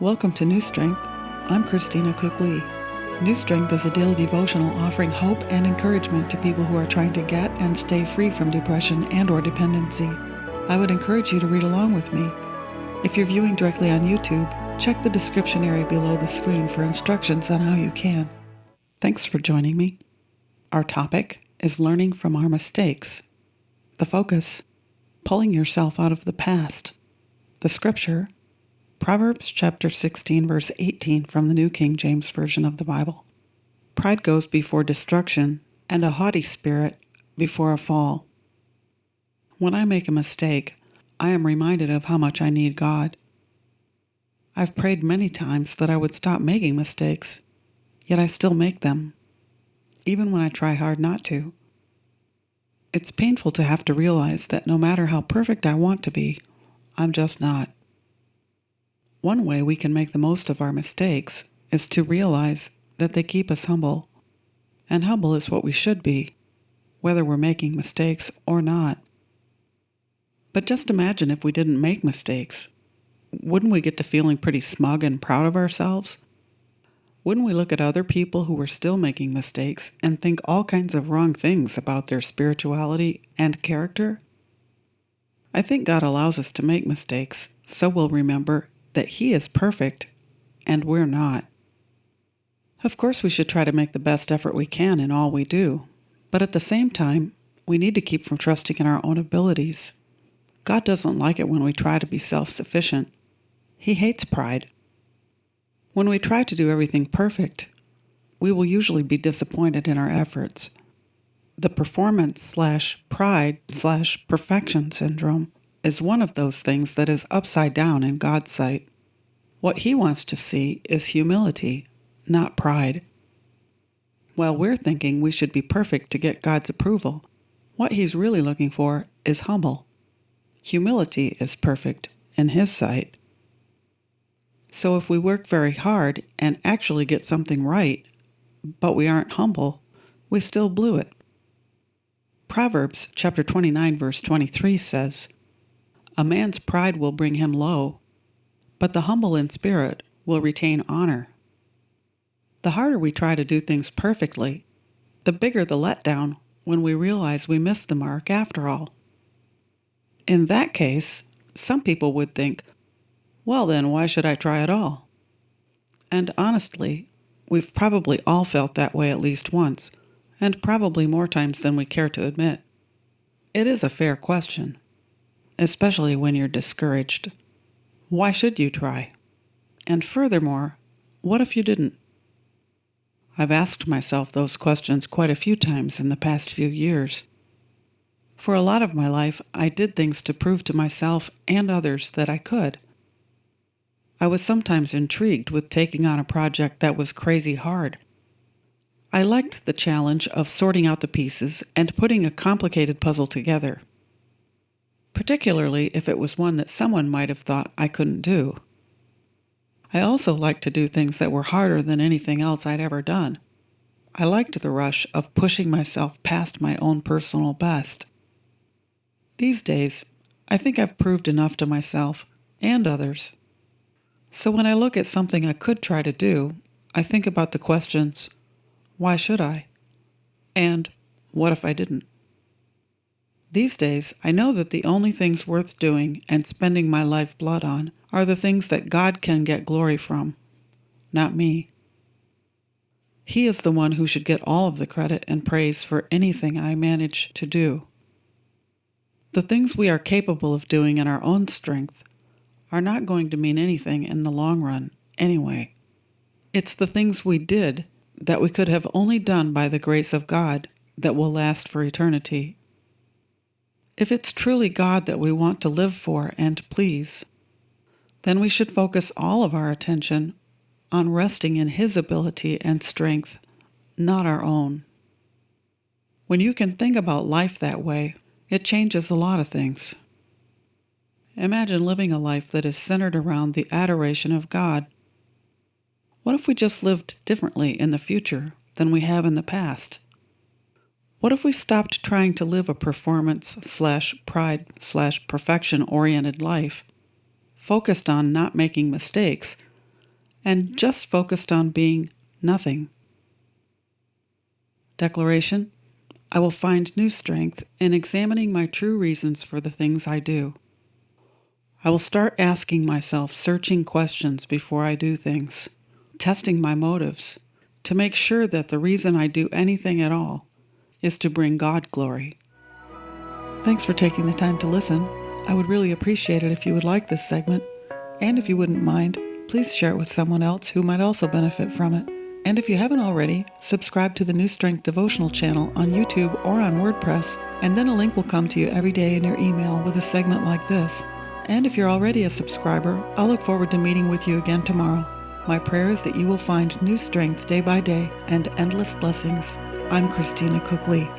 Welcome to New Strength. I'm Christina Cook-Lee. New Strength is a daily devotional offering hope and encouragement to people who are trying to get and stay free from depression and/or dependency. I would encourage you to read along with me. If you're viewing directly on YouTube, check the description area below the screen for instructions on how you can. Thanks for joining me. Our topic is learning from our mistakes. The focus, pulling yourself out of the past. The scripture, Proverbs chapter 16, verse 18 from the New King James Version of the Bible. Pride goes before destruction, and a haughty spirit before a fall. When I make a mistake, I am reminded of how much I need God. I've prayed many times that I would stop making mistakes, yet I still make them, even when I try hard not to. It's painful to have to realize that no matter how perfect I want to be, I'm just not. One way we can make the most of our mistakes is to realize that they keep us humble. And humble is what we should be, whether we're making mistakes or not. But just imagine if we didn't make mistakes. Wouldn't we get to feeling pretty smug and proud of ourselves? Wouldn't we look at other people who were still making mistakes and think all kinds of wrong things about their spirituality and character? I think God allows us to make mistakes so we'll remember that He is perfect and we're not. Of course, we should try to make the best effort we can in all we do, but at the same time, we need to keep from trusting in our own abilities. God doesn't like it when we try to be self-sufficient. He hates pride. When we try to do everything perfect, we will usually be disappointed in our efforts. The performance/pride/perfection syndrome is one of those things that is upside down in God's sight. What He wants to see is humility, not pride. While we're thinking we should be perfect to get God's approval, what He's really looking for is humble. Humility is perfect in His sight. So if we work very hard and actually get something right, but we aren't humble, we still blew it. Proverbs chapter 29, verse 23 says, "A man's pride will bring him low, but the humble in spirit will retain honor." The harder we try to do things perfectly, the bigger the letdown when we realize we missed the mark after all. In that case, some people would think, well then, why should I try at all? And honestly, we've probably all felt that way at least once, and probably more times than we care to admit. It is a fair question, especially when you're discouraged. Why should you try? And furthermore, what if you didn't? I've asked myself those questions quite a few times in the past few years. For a lot of my life, I did things to prove to myself and others that I could. I was sometimes intrigued with taking on a project that was crazy hard. I liked the challenge of sorting out the pieces and putting a complicated puzzle together, particularly if it was one that someone might have thought I couldn't do. I also liked to do things that were harder than anything else I'd ever done. I liked the rush of pushing myself past my own personal best. These days, I think I've proved enough to myself and others. So when I look at something I could try to do, I think about the questions, why should I? And what if I didn't? These days, I know that the only things worth doing and spending my lifeblood on are the things that God can get glory from, not me. He is the one who should get all of the credit and praise for anything I manage to do. The things we are capable of doing in our own strength are not going to mean anything in the long run anyway. It's the things we did that we could have only done by the grace of God that will last for eternity. If it's truly God that we want to live for and please, then we should focus all of our attention on resting in His ability and strength, not our own. When you can think about life that way, it changes a lot of things. Imagine living a life that is centered around the adoration of God. What if we just lived differently in the future than we have in the past? What if we stopped trying to live a performance/pride/perfection-oriented life, focused on not making mistakes, and just focused on being nothing. Declaration: I will find new strength in examining my true reasons for the things I do. I will start asking myself searching questions before I do things, testing my motives, to make sure that the reason I do anything at all is to bring God glory. Thanks for taking the time to listen. I would really appreciate it if you would like this segment, and if you wouldn't mind, please share it with someone else who might also benefit from it. And if you haven't already, subscribe to the New Strength Devotional channel on YouTube or on WordPress, and then a link will come to you every day in your email with a segment like this. And if you're already a subscriber, I'll look forward to meeting with you again tomorrow. My prayer is that you will find new strength day by day and endless blessings. I'm Christina Cook Lee.